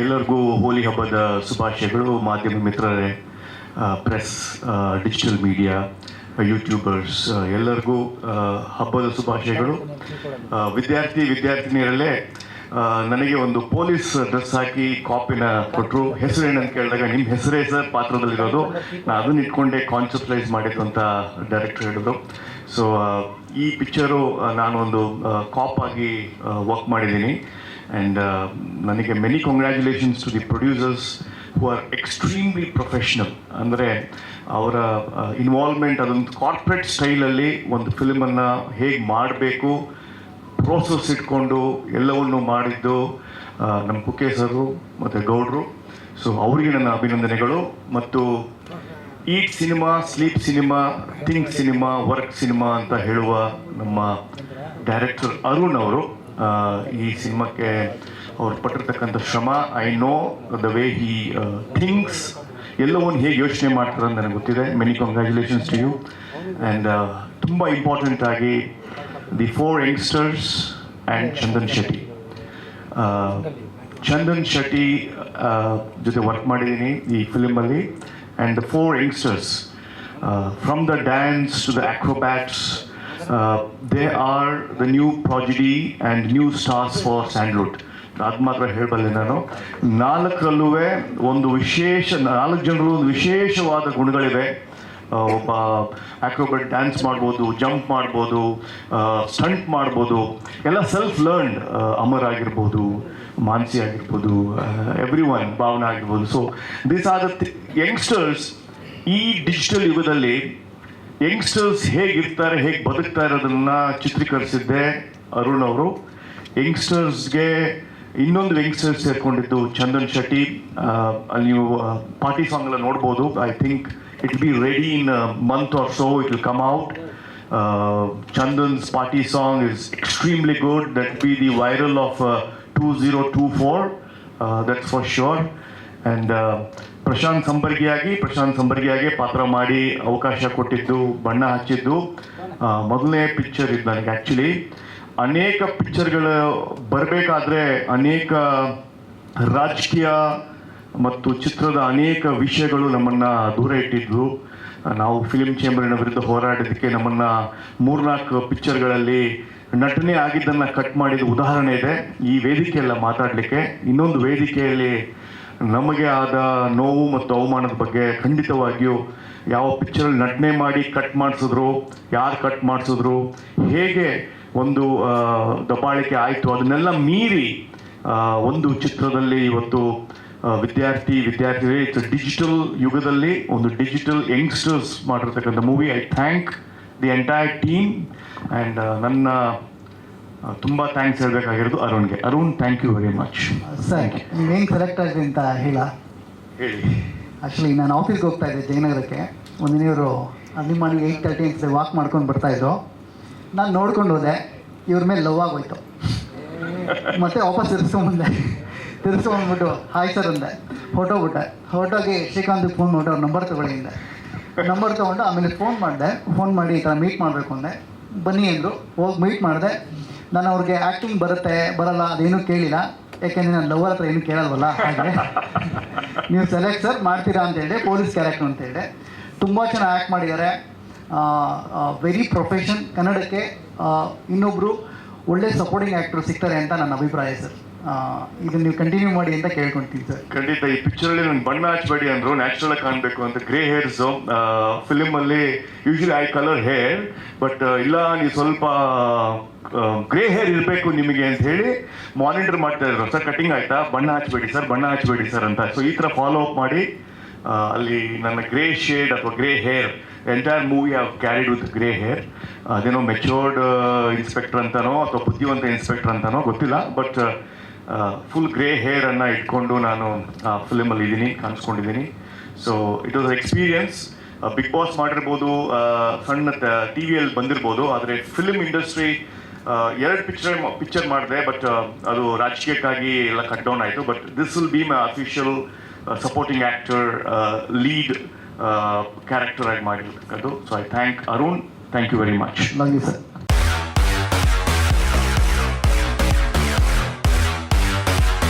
ಎಲ್ಲರಿಗೂ ಹೋಲಿ ಹಬ್ಬದ ಶುಭಾಶಯಗಳು. ಮಾಧ್ಯಮ ಮಿತ್ರರೇ, ಪ್ರೆಸ್, ಡಿಜಿಟಲ್ ಮೀಡಿಯಾ, ಯೂಟ್ಯೂಬರ್ಸ್ ಎಲ್ಲರಿಗೂ ಹಬ್ಬದ ಶುಭಾಶಯಗಳು. ವಿದ್ಯಾರ್ಥಿನಿಯರಲ್ಲೇ ನನಗೆ ಒಂದು ಪೊಲೀಸ್ ಡ್ರೆಸ್ ಹಾಕಿ ಕಾಪಿನ ಕೊಟ್ಟರು. ಹೆಸರೇನಂತ ಕೇಳಿದಾಗ ನಿಮ್ಮ ಹೆಸರೇ ಸರ್ ಪಾತ್ರದಲ್ಲಿರೋದು, ನಾನು ಅದನ್ನ ಇಟ್ಕೊಂಡೆ ಕಾನ್ಸೆಪ್ಟಲೈಸ್ ಮಾಡಿದ್ದು ಅಂತ ಡೈರೆಕ್ಟರ್ ಹೇಳಿದ್ರು. ಸೊ ಈ ಪಿಕ್ಚರು ನಾನು ಒಂದು ಕಾಪ್ ಆಗಿ ವರ್ಕ್ ಮಾಡಿದ್ದೀನಿ. ಆ್ಯಂಡ್ ನನಗೆ many congratulations to the producers who are extremely professional. ಅಂದರೆ ಅವರ ಇನ್ವಾಲ್ವ್ಮೆಂಟ್ ಅದೊಂದು ಕಾರ್ಪೊರೇಟ್ ಸ್ಟೈಲಲ್ಲಿ ಒಂದು ಫಿಲ್ಮನ್ನು ಹೇಗೆ ಮಾಡಬೇಕು ಪ್ರೋಸೆಸ್ ಇಟ್ಕೊಂಡು ಎಲ್ಲವನ್ನು ಮಾಡಿದ್ದು ನಮ್ಮ ಕುಕ್ಕೆ ಸರು ಮತ್ತು ಗೌಡ್ರು. ಸೊ ಅವರಿಗೆ ನನ್ನ ಅಭಿನಂದನೆಗಳು. ಮತ್ತು eat cinema, sleep cinema, think cinema, work cinema ಅಂತ ಹೇಳುವ ನಮ್ಮ ಡೈರೆಕ್ಟರ್ ಅರುಣ್ ಅವರು ಈ ಸಿನಿಮಾಕ್ಕೆ ಅವ್ರು ಪಟ್ಟಿರ್ತಕ್ಕಂಥ ಶ್ರಮ, I know the way he thinks, ಎಲ್ಲವನ್ನು ಹೇಗೆ ಯೋಚನೆ ಮಾಡ್ತಾರೆ ಅಂತ ನನಗೆ ಗೊತ್ತಿದೆ. Many congratulations to you. And ತುಂಬ ಇಂಪಾರ್ಟೆಂಟ್ ಆಗಿ the 4 youngsters and Chandan Shetty. Chandan Shetty ಜೊತೆ ವರ್ಕ್ ಮಾಡಿದ್ದೀನಿ ಈ ಫಿಲ್ಮಲ್ಲಿ. And the 4 youngsters, from the dance to the acrobats, they are the new prodigy and new stars for Sandalwood. ಅದು ಮಾತ್ರ ಹೇಳಬಲ್ಲೆ ನಾನು. 4ರಲ್ಲೂ ಒಂದು ವಿಶೇಷ, 4 ಜನರಲ್ಲೂ ಒಂದು ವಿಶೇಷವಾದ ಗುಣಗಳಿವೆ. ಒಬ್ಬ ಆಕ್ರೋಬ್ಯಾಟ್ ಡ್ಯಾನ್ಸ್ ಮಾಡ್ಬೋದು, ಜಂಪ್ ಮಾಡ್ಬೋದು, ಸ್ಟಂಟ್ ಮಾಡ್ಬೋದು, ಎಲ್ಲ ಸೆಲ್ಫ್ ಲರ್ನ್ಡ್. ಅಮರ್ ಆಗಿರ್ಬೋದು, ಮಾನ್ಸಿ ಆಗಿರ್ಬೋದು, ಎವ್ರಿ ಒನ್, ಭಾವನಾ ಆಗಿರ್ಬೋದು. So these are the youngsters. ಈ ಡಿಜಿಟಲ್ ಯುಗದಲ್ಲಿ ಯಂಗ್ಸ್ಟರ್ಸ್ ಹೇಗಿರ್ತಾರೆ, ಹೇಗೆ ಬದುಕ್ತಾ ಇರೋದನ್ನು ಚಿತ್ರೀಕರಿಸಿದ್ದೆ ಅರುಣ್ ಅವರು. ಯಂಗ್ಸ್ಟರ್ಸ್ಗೆ ಇನ್ನೊಂದು ಯಂಗ್ಸ್ಟರ್ಸ್ ಸೇರ್ಕೊಂಡಿದ್ದು ಚಂದನ್ ಶೆಟ್ಟಿ. ಅಲ್ಲಿ ನೀವು ಪಾರ್ಟಿ ಸಾಂಗ್ ಎಲ್ಲ ನೋಡ್ಬೋದು. I think it will be ready in a month or so. It will come out. Chandan's party song is extremely good. That will be the viral of 2024. That's for sure. And Prashant ಸಂಬರ್ಗಿಯಾಗಿ ಪಾತ್ರ ಮಾಡಿ ಅವಕಾಶ ಕೊಟ್ಟಿದ್ದು, ಬಣ್ಣ ಹಚ್ಚಿದ್ದು ಮೊದಲನೇ picture ಇದು ನನಗೆ. ಆ್ಯಕ್ಚುಲಿ ಅನೇಕ ಪಿಕ್ಚರ್ಗಳು ಬರಬೇಕಾದ್ರೆ ಅನೇಕ ರಾಜಕೀಯ ಮತ್ತು ಚಿತ್ರದ ಅನೇಕ ವಿಷಯಗಳು ನಮ್ಮನ್ನು ದೂರ ಇಟ್ಟಿದ್ವು. ನಾವು ಫಿಲ್ಮ್ ಚೇಂಬರಿನ ವಿರುದ್ಧ ಹೋರಾಡಿದ್ದಕ್ಕೆ ನಮ್ಮನ್ನು 3-4 ಪಿಕ್ಚರ್ಗಳಲ್ಲಿ ನಟನೆ ಆಗಿದ್ದನ್ನು ಕಟ್ ಮಾಡಿದ ಉದಾಹರಣೆ ಇದೆ ಈ ವೇದಿಕೆಯಲ್ಲ ಮಾತಾಡಲಿಕ್ಕೆ. ಇನ್ನೊಂದು ವೇದಿಕೆಯಲ್ಲಿ ನಮಗೆ ಆದ ನೋವು ಮತ್ತು ಅವಮಾನದ ಬಗ್ಗೆ ಖಂಡಿತವಾಗಿಯೂ ಯಾವ ಪಿಕ್ಚರಲ್ಲಿ ನಟನೆ ಮಾಡಿ ಕಟ್ ಮಾಡಿಸಿದ್ರು, ಯಾರು ಕಟ್ ಮಾಡಿಸಿದ್ರು, ಹೇಗೆ ಒಂದು ದಬ್ಬಾಳಿಕೆ ಆಯಿತು, ಅದನ್ನೆಲ್ಲ ಮೀರಿ ಒಂದು ಚಿತ್ರದಲ್ಲಿ ಇವತ್ತು ವಿದ್ಯಾರ್ಥಿಗಳೇ ಇಟ್ಸ್ ಡಿಜಿಟಲ್ ಯುಗದಲ್ಲಿ ಒಂದು ಡಿಜಿಟಲ್ ಯಂಗ್ಸ್ಟರ್ಸ್ ಮಾಡಿರ್ತಕ್ಕಂಥ movie. I thank the entire team. And ನನ್ನ ತುಂಬ ಥ್ಯಾಂಕ್ಸ್ ಹೇಳಬೇಕಾಗಿರೋದು ಅರುಣ್ಗೆ. Arun, thank you very much. Sir, ನೀವೇನು ಸೆಲೆಕ್ಟ್ ಆಗಿದೆ ಅಂತ ಹೇಳಿ. ಆ್ಯಕ್ಚುಲಿ ನಾನು ಆಫೀಸ್ಗೆ ಹೋಗ್ತಾ ಇದ್ದೆ ಜಯನಗರಕ್ಕೆ. ಒಂದಿನ ಇವರು ಅಲ್ಲಿ ಮಾರ್ನಿಂಗ್ 8:30 ಅಂತ ವಾಕ್ ಮಾಡ್ಕೊಂಡು ಬರ್ತಾಯಿದ್ರು. ನಾನು ನೋಡ್ಕೊಂಡು ಹೋದೆ, ಇವ್ರ ಮೇಲೆ ಲವ್ ಆಗೋಯ್ತು. ಮತ್ತೆ ವಾಪಸ್ ತಿರ್ಸ್ಕೊಂಡ್ಬಿಟ್ಟು ಹಾಯ್ ಸರ್ ಅಂದೆ, ಫೋಟೋಗೆ ಶ್ರೀಕಾಂತ್ಗೆ ಫೋನ್ ಮಾಡಿ ಅವ್ರ ನಂಬರ್ ತೊಗೊಳ್ಳಿ ಅಂದೆ. ನಂಬರ್ ತೊಗೊಂಡು ಆಮೇಲೆ ಫೋನ್ ಮಾಡಿ ಈ ಥರ ಮೀಟ್ ಮಾಡಬೇಕು ಅಂದೆ. ಬನ್ನಿ ಅಂದರು. ಹೋಗಿ ಮೀಟ್ ಮಾಡಿದೆ. ನಾನು ಅವ್ರಿಗೆ ಆ್ಯಕ್ಟಿಂಗ್ ಬರಲ್ಲ ಅದೇನೂ ಕೇಳಿಲ್ಲ, ಯಾಕೆಂದರೆ ನಾನು ಲವರ್ ಹತ್ರ ಏನೂ ಕೇಳಲ್ವಲ್ಲ. ಹಾಗೆ ನೀವು ಸೆಲೆಕ್ಟ್ ಸರ್ ಮಾಡ್ತೀರಾ ಅಂತ ಹೇಳಿದೆ. ಪೊಲೀಸ್ ಕ್ಯಾರೆಕ್ಟರ್ ಅಂತ ಹೇಳಿದೆ. ತುಂಬ ಚೆನ್ನಾಗಿ ಆ್ಯಕ್ಟ್ ಮಾಡಿದ್ದಾರೆ. Very profession. ಕನ್ನಡಕ್ಕೆ ಇನ್ನೊಬ್ಬರು ಒಳ್ಳೆ ಸಪೋರ್ಟಿಂಗ್ ಆ್ಯಕ್ಟರ್ ಸಿಗ್ತಾರೆ ಅಂತ ನನ್ನ ಅಭಿಪ್ರಾಯ ಸರ್. ಇದನ್ನು ನೀವು ಕಂಟಿನ್ಯೂ ಮಾಡಿ ಅಂತ ಕೇಳ್ಕೊಳ್ತೀನಿ ಸರ್. ಖಂಡಿತ. ಈ ಪಿಕ್ಚರಲ್ಲಿ ನಾನು ಬಣ್ಣ ಹಚ್ಚಬೇಡಿ ಅಂದರು, ನ್ಯಾಚುರಲ್ ಆಗಿ ಕಾಣಬೇಕು ಅಂತ. ಗ್ರೇ ಹೇರ್ಸು ಫಿಲ್ಮಲ್ಲಿ usually I colour hair, but ಇಲ್ಲ ನೀವು ಸ್ವಲ್ಪ ಗ್ರೇ ಹೇರ್ ಇರಬೇಕು ನಿಮಗೆ ಅಂತ ಹೇಳಿ ಮಾನಿಟರ್ ಮಾಡ್ತಾ ಇದ್ರು. ಸರ್ ಕಟಿಂಗ್ ಆಯ್ತಾ, ಬಣ್ಣ ಹಚ್ಚಬೇಡಿ ಸರ್ ಅಂತ. ಸೊ ಈ ಥರ ಫಾಲೋ ಅಪ್ ಮಾಡಿ ಅಲ್ಲಿ ನನ್ನ ಗ್ರೇ ಶೇಡ್ ಅಥವಾ grey hair, entire movie have carried with grey hair. ಅದೇನೋ ಮೆಚೋರ್ಡ್ ಇನ್ಸ್ಪೆಕ್ಟರ್ ಅಂತನೋ ಅಥವಾ ಬುದ್ಧಿವಂತ ಇನ್ಸ್ಪೆಕ್ಟರ್ ಅಂತನೋ ಗೊತ್ತಿಲ್ಲ, ಬಟ್ ಫುಲ್ ಗ್ರೇ ಹೇರನ್ನು ಇಟ್ಕೊಂಡು ನಾನು ಫಿಲ್ಮಲ್ಲಿ ಕಾಣಿಸ್ಕೊಂಡಿದ್ದೀನಿ. So it was experience. Bigg Boss ಮಾಡಿರ್ಬೋದು, ಸಣ್ಣ TV-ಯಲ್ಲಿ ಬಂದಿರ್ಬೋದು, ಆದರೆ ಫಿಲ್ಮ್ ಇಂಡಸ್ಟ್ರಿ 2 ಪಿಕ್ಚರ್ ಮಾಡಿದೆ, ಬಟ್ ಅದು ರಾಜಕೀಯಕ್ಕಾಗಿ ಎಲ್ಲ ಕಟ್ ಡೌನ್ ಆಯಿತು. But this will be my official supporting actor, lead character ಆಗಿ ಮಾಡಿರ್ತಕ್ಕಂಥದ್ದು. So I thank Arun. Thank you very much. Love you sir.